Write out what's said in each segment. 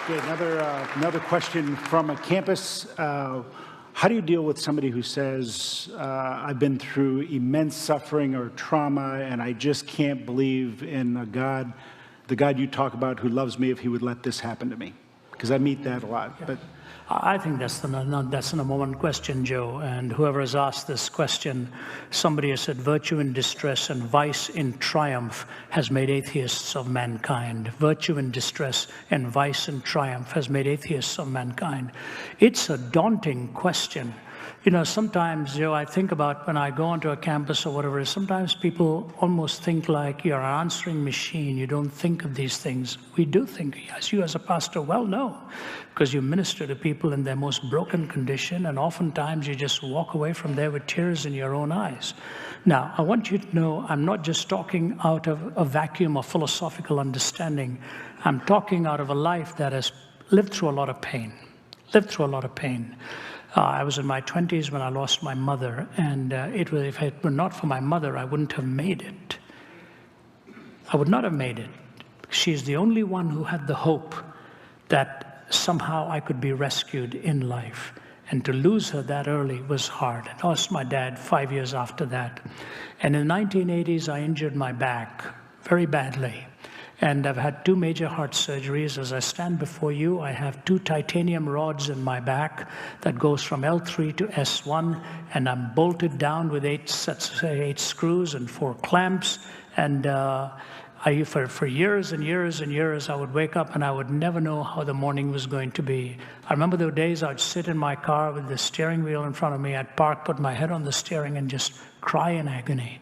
Okay, another question from a campus. How do you deal with somebody who says, I've been through immense suffering or trauma, and I just can't believe in a God, the God you talk about who loves me, if he would let this happen to me? Because I meet that a lot. Yeah. But I think that's the number one question, Joe. And whoever has asked this question, somebody has said virtue in distress and vice in triumph has made atheists of mankind. Virtue in distress and vice in triumph has made atheists of mankind. It's a daunting question. You know, sometimes, Joe, I think about when I go onto a campus or whatever, sometimes people almost think like you're an answering machine. You don't think of these things. We do think, as you as a pastor well know, because you minister to people in their most broken condition, and oftentimes you just walk away from there with tears in your own eyes. Now, I want you to know I'm not just talking out of a vacuum of philosophical understanding. I'm talking out of a life that has lived through a lot of pain, I was in my 20s when I lost my mother, and if it were not for my mother, I wouldn't have made it. I would not have made it. She's the only one who had the hope that somehow I could be rescued in life. And to lose her that early was hard. I lost my dad 5 years after that. And in the 1980s, I injured my back very badly. And I've had 2 major heart surgeries. As I stand before you, I have 2 titanium rods in my back that goes from L3 to S1, and I'm bolted down with 8 screws and 4 clamps. And for years and years and years, I would wake up and I would never know how the morning was going to be. I remember the days I'd sit in my car with the steering wheel in front of me. I'd park, put my head on the steering, and just cry in agony.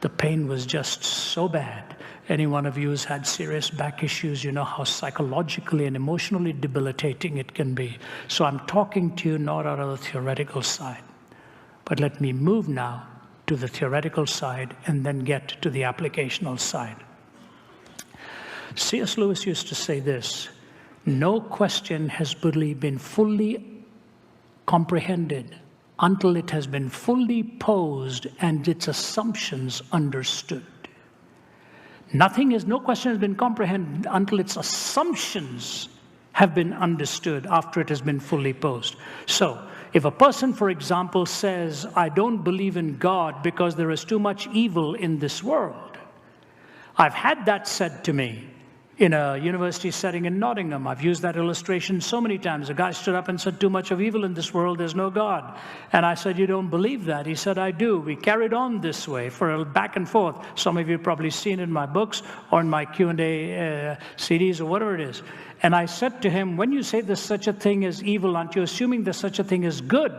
The pain was just so bad. Any one of you who's had serious back issues, you know how psychologically and emotionally debilitating it can be. So I'm talking to you not out of the theoretical side. But let me move now to the theoretical side and then get to the applicational side. C.S. Lewis used to say this: no question has been fully comprehended until it has been fully posed and its assumptions understood. No question has been comprehended until its assumptions have been understood after it has been fully posed. So, if a person, for example, says, I don't believe in God because there is too much evil in this world. I've had that said to me in a university setting in Nottingham. I've used that illustration so many times. A guy stood up and said, too much of evil in this world, there's no God. And I said, you don't believe that? He said, I do. We carried on this way for a back and forth. Some of you have probably seen it in my books or in my Q&A CDs or whatever it is. And I said to him, when you say there's such a thing as evil, aren't you assuming there's such a thing as good?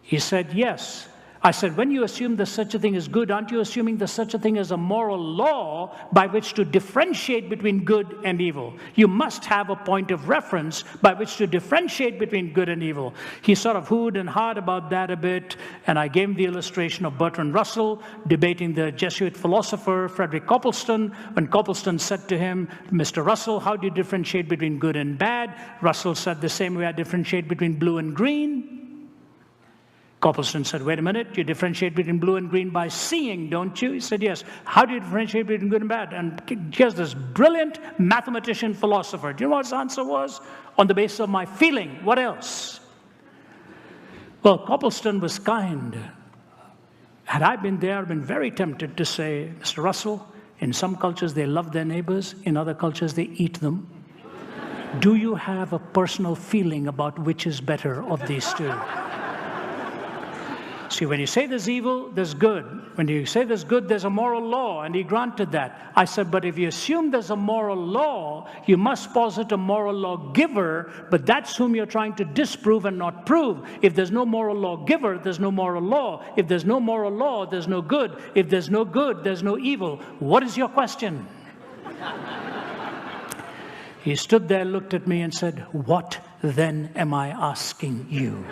He said, yes. I said, when you assume there's such a thing as good, aren't you assuming there's such a thing as a moral law by which to differentiate between good and evil? You must have a point of reference by which to differentiate between good and evil. He sort of hooed and hawed about that a bit, and I gave him the illustration of Bertrand Russell debating the Jesuit philosopher Frederick Copleston. When Copleston said to him, Mr. Russell, how do you differentiate between good and bad? Russell said, the same way I differentiate between blue and green. Copleston said, wait a minute, you differentiate between blue and green by seeing, don't you? He said, yes. How do you differentiate between good and bad? And here's this brilliant mathematician philosopher. Do you know what his answer was? On the basis of my feeling. What else? Well, Copleston was kind. Had I been there, I'd been very tempted to say, Mr. Russell, in some cultures they love their neighbors, in other cultures they eat them. Do you have a personal feeling about which is better of these two? See, when you say there's evil, there's good. When you say there's good, there's a moral law, and he granted that. I said, but if you assume there's a moral law, you must posit a moral lawgiver, but that's whom you're trying to disprove and not prove. If there's no moral lawgiver, there's no moral law. If there's no moral law, there's no good. If there's no good, there's no evil. What is your question? He stood there, looked at me, and said, what then am I asking you?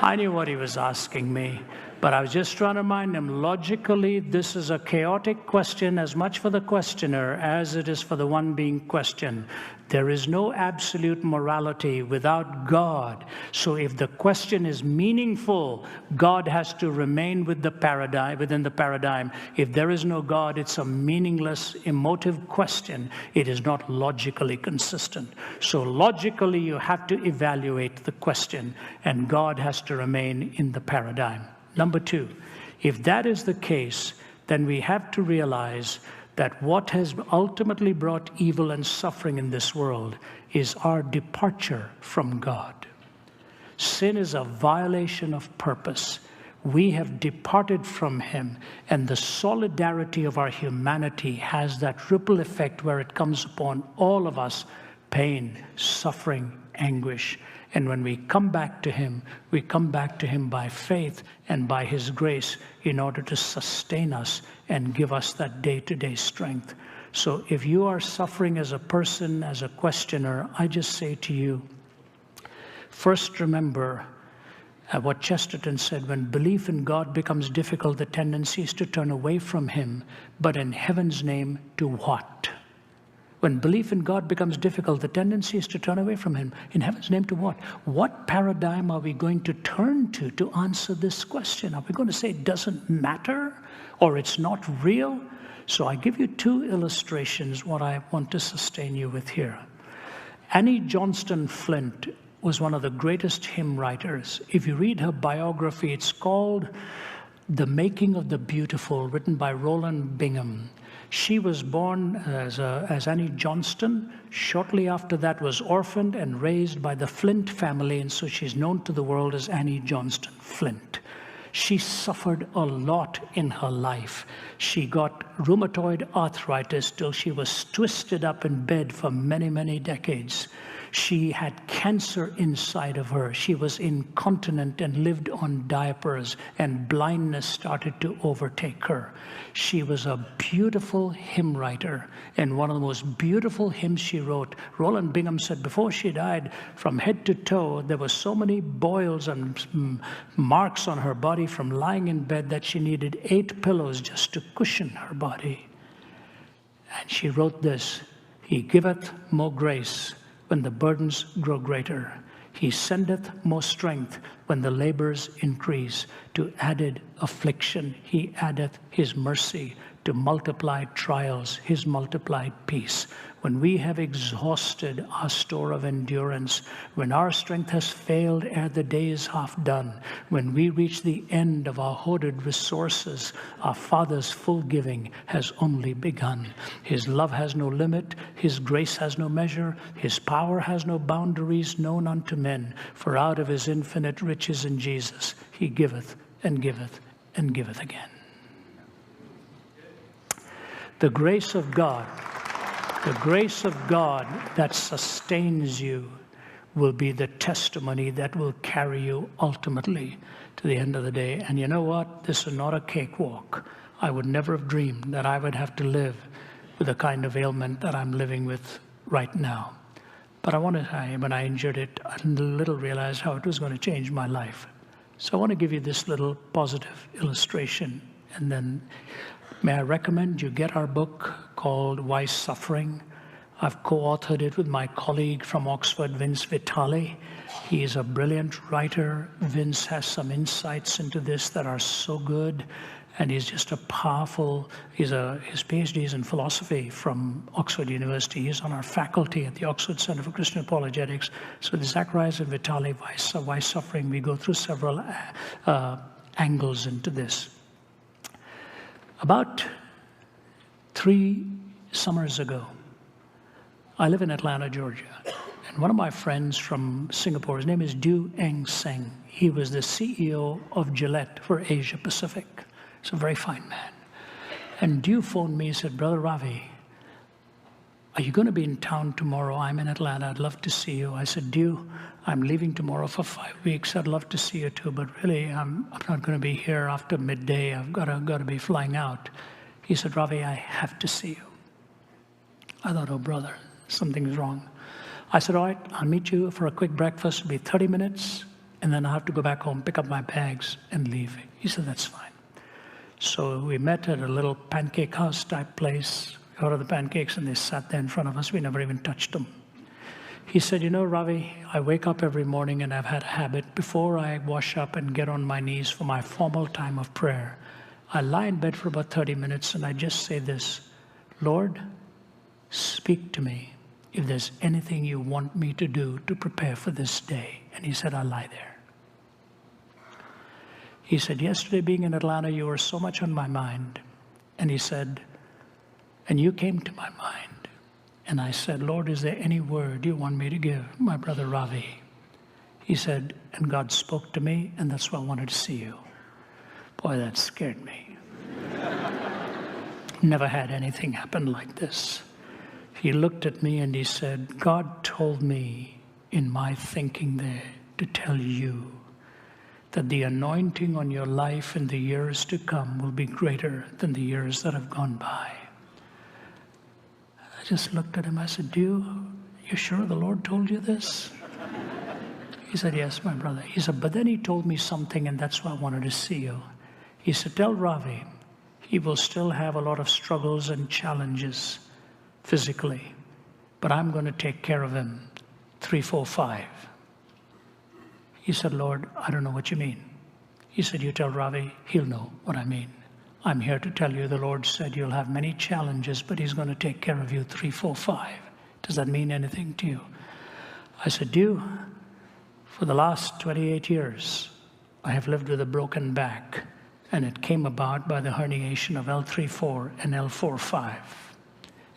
I knew what he was asking me. But I was just trying to remind him, logically, this is a chaotic question as much for the questioner as it is for the one being questioned. There is no absolute morality without God. So if the question is meaningful, God has to remain within the paradigm. If there is no God, it's a meaningless, emotive question. It is not logically consistent. So logically, you have to evaluate the question, and God has to remain in the paradigm. Number two, if that is the case, then we have to realize that what has ultimately brought evil and suffering in this world is our departure from God. Sin is a violation of purpose. We have departed from Him, and the solidarity of our humanity has that ripple effect where it comes upon all of us: pain, suffering, anguish. And when we come back to Him, we come back to Him by faith and by His grace in order to sustain us and give us that day-to-day strength. So if you are suffering as a person, as a questioner, I just say to you, first remember what Chesterton said: when belief in God becomes difficult, the tendency is to turn away from Him, but in heaven's name, to what? When belief in God becomes difficult, the tendency is to turn away from Him. In heaven's name, to what? What paradigm are we going to turn to answer this question? Are we going to say it doesn't matter or it's not real? So I give you two illustrations, what I want to sustain you with here. Annie Johnston Flint was one of the greatest hymn writers. If you read her biography, it's called The Making of the Beautiful, written by Roland Bingham. She was born as Annie Johnston. Shortly after that was orphaned and raised by the Flint family, and so she's known to the world as Annie Johnston Flint. She suffered a lot in her life. She got rheumatoid arthritis till she was twisted up in bed for many, many decades. She had cancer inside of her. She was incontinent and lived on diapers, and blindness started to overtake her. She was a beautiful hymn writer, and one of the most beautiful hymns she wrote, Roland Bingham said before she died, from head to toe, there were so many boils and marks on her body from lying in bed that she needed 8 pillows just to cushion her body. And she wrote this: He giveth more grace when the burdens grow greater. He sendeth more strength when the labors increase. To added affliction, He addeth His mercy. To multiplied trials, His multiplied peace. When we have exhausted our store of endurance, when our strength has failed ere the day is half done, when we reach the end of our hoarded resources, our Father's full giving has only begun. His love has no limit, His grace has no measure, His power has no boundaries known unto men, for out of His infinite riches in Jesus, He giveth and giveth and giveth again. The grace of God that sustains you will be the testimony that will carry you ultimately to the end of the day. And you know what? This is not a cakewalk. I would never have dreamed that I would have to live with the kind of ailment that I'm living with right now. But I want to say, when I injured it, I little realized how it was going to change my life. So I want to give you this little positive illustration, and then may I recommend you get our book called Why Suffering? I've co-authored it with my colleague from Oxford, Vince Vitale. He is a brilliant writer. Vince has some insights into this that are so good, and he's just a powerful, his PhD is in philosophy from Oxford University. He's on our faculty at the Oxford Center for Christian Apologetics. So the Zacharias and Vitale, Why Suffering? We go through several angles into this. About 3 summers ago, I live in Atlanta, Georgia, and one of my friends from Singapore, his name is Du Eng Seng. He was the CEO of Gillette for Asia Pacific. He's a very fine man. And Du phoned me and said, Brother Ravi, are you going to be in town tomorrow? I'm in Atlanta. I'd love to see you. I said, Du, I'm leaving tomorrow for 5 weeks. I'd love to see you too, but really, I'm not going to be here after midday. I've got to be flying out. He said, Ravi, I have to see you. I thought, oh, brother, something's wrong. I said, all right, I'll meet you for a quick breakfast. It'll be 30 minutes. and then I have to go back home, pick up my bags, and leave. He said, that's fine. So we met at a little pancake house type place. We ordered the pancakes, and they sat there in front of us. We never even touched them. He said, you know, Ravi, I wake up every morning and I've had a habit. Before I wash up and get on my knees for my formal time of prayer, I lie in bed for about 30 minutes and I just say this, Lord, speak to me if there's anything you want me to do to prepare for this day. And he said, I lie there. He said, yesterday being in Atlanta, you were so much on my mind. And he said, and you came to my mind. And I said, Lord, is there any word you want me to give my brother Ravi? He said, and God spoke to me, and that's why I wanted to see you. Boy, that scared me. Never had anything happen like this. He looked at me and he said, God told me in my thinking there to tell you that the anointing on your life in the years to come will be greater than the years that have gone by. I just looked at him. I said, you sure the Lord told you this? He said, yes, my brother. He said, but then he told me something, and that's why I wanted to see you. He said, tell Ravi, he will still have a lot of struggles and challenges physically, but I'm going to take care of him 3, 4, 5. He said, Lord, I don't know what you mean. He said, you tell Ravi, he'll know what I mean. I'm here to tell you the Lord said you'll have many challenges, but he's going to take care of you 3, 4, 5. Does that mean anything to you? I said, for the last 28 years, I have lived with a broken back, and it came about by the herniation of L3-4 and L4-5.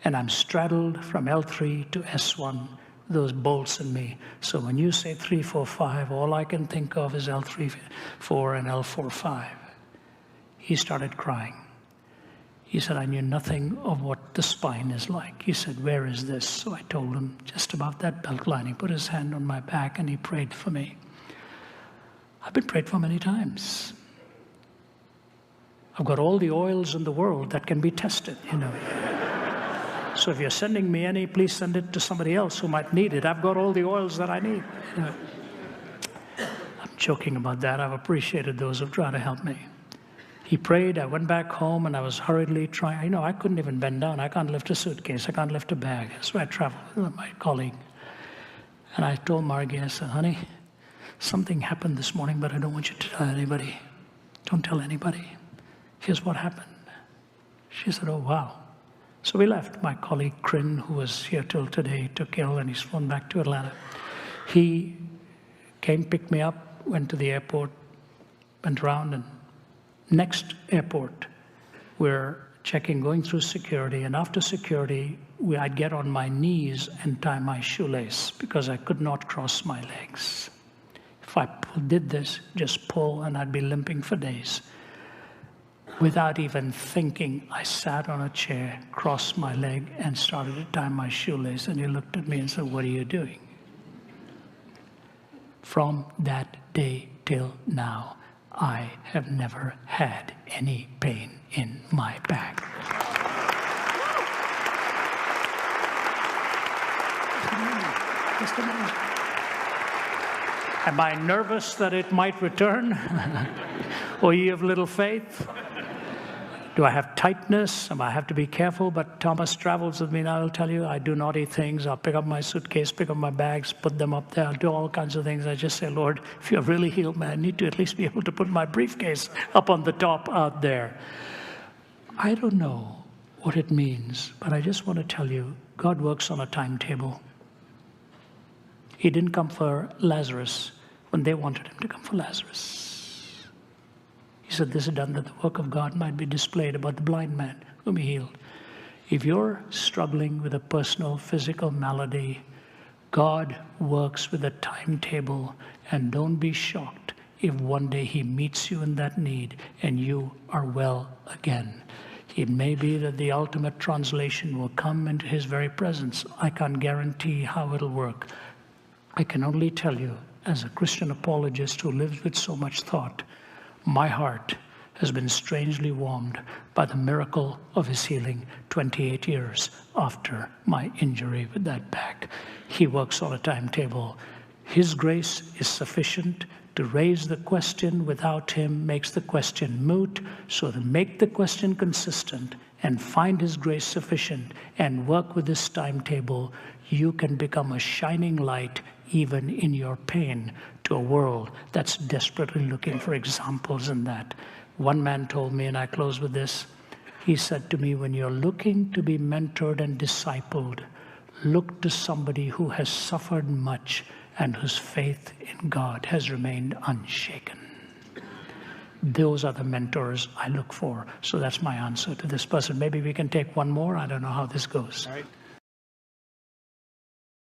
And I'm straddled from L3 to S1, those bolts in me. So when you say 3, 4, 5, all I can think of is L3-4 and L4-5. He started crying. He said, I knew nothing of what the spine is like. He said, where is this? So I told him, just above that belt line. He put his hand on my back and he prayed for me. I've been prayed for many times. I've got all the oils in the world that can be tested, you know. So if you're sending me any, please send it to somebody else who might need it. I've got all the oils that I need. You know. I'm joking about that. I've appreciated those who've tried to help me. He prayed. I went back home and I was hurriedly trying. You know, I couldn't even bend down. I can't lift a suitcase. I can't lift a bag. So I traveled with my colleague. And I told Margie, I said, honey, something happened this morning, but I don't want you to tell anybody. Don't tell anybody. Here's what happened. She said, oh, wow. So we left. My colleague, Kryn, who was here till today, took ill and he's flown back to Atlanta. He came, picked me up, went to the airport, went around, and next airport, we're checking, going through security, and after security, I'd get on my knees and tie my shoelace because I could not cross my legs. If I did this, just pull, and I'd be limping for days. Without even thinking, I sat on a chair, crossed my leg, and started to tie my shoelace, and he looked at me and said, what are you doing? From that day till now, I have never had any pain in my back. Just amazing. Am I nervous that it might return? O ye of little faith? Do I have tightness? Am I have to be careful? But Thomas travels with me now. I'll tell you, I do naughty things. I'll pick up my suitcase, pick up my bags, put them up there. I'll do all kinds of things. I just say, Lord, if you're really healed, man, I need to at least be able to put my briefcase up on the top out there. I don't know what it means, but I just want to tell you, God works on a timetable. He didn't come for Lazarus when they wanted him to come for Lazarus. He said, this is done that the work of God might be displayed about the blind man whom he healed. If you're struggling with a personal physical malady, God works with a timetable, and don't be shocked if one day he meets you in that need and you are well again. It may be that the ultimate translation will come into his very presence. I can't guarantee how it'll work. I can only tell you, as a Christian apologist who lives with so much thought, my heart has been strangely warmed by the miracle of his healing 28 years after my injury with that back. He works on a timetable. His grace is sufficient To raise the question without him makes the question moot. So to make the question consistent and find his grace sufficient and work with this timetable, you can become a shining light even in your pain to a world that's desperately looking for examples in that. One man told me, and I close with this, he said to me, when you're looking to be mentored and discipled, look to somebody who has suffered much and whose faith in God has remained unshaken. Those are the mentors I look for. So that's my answer to this person. Maybe we can take one more. I don't know how this goes. All right.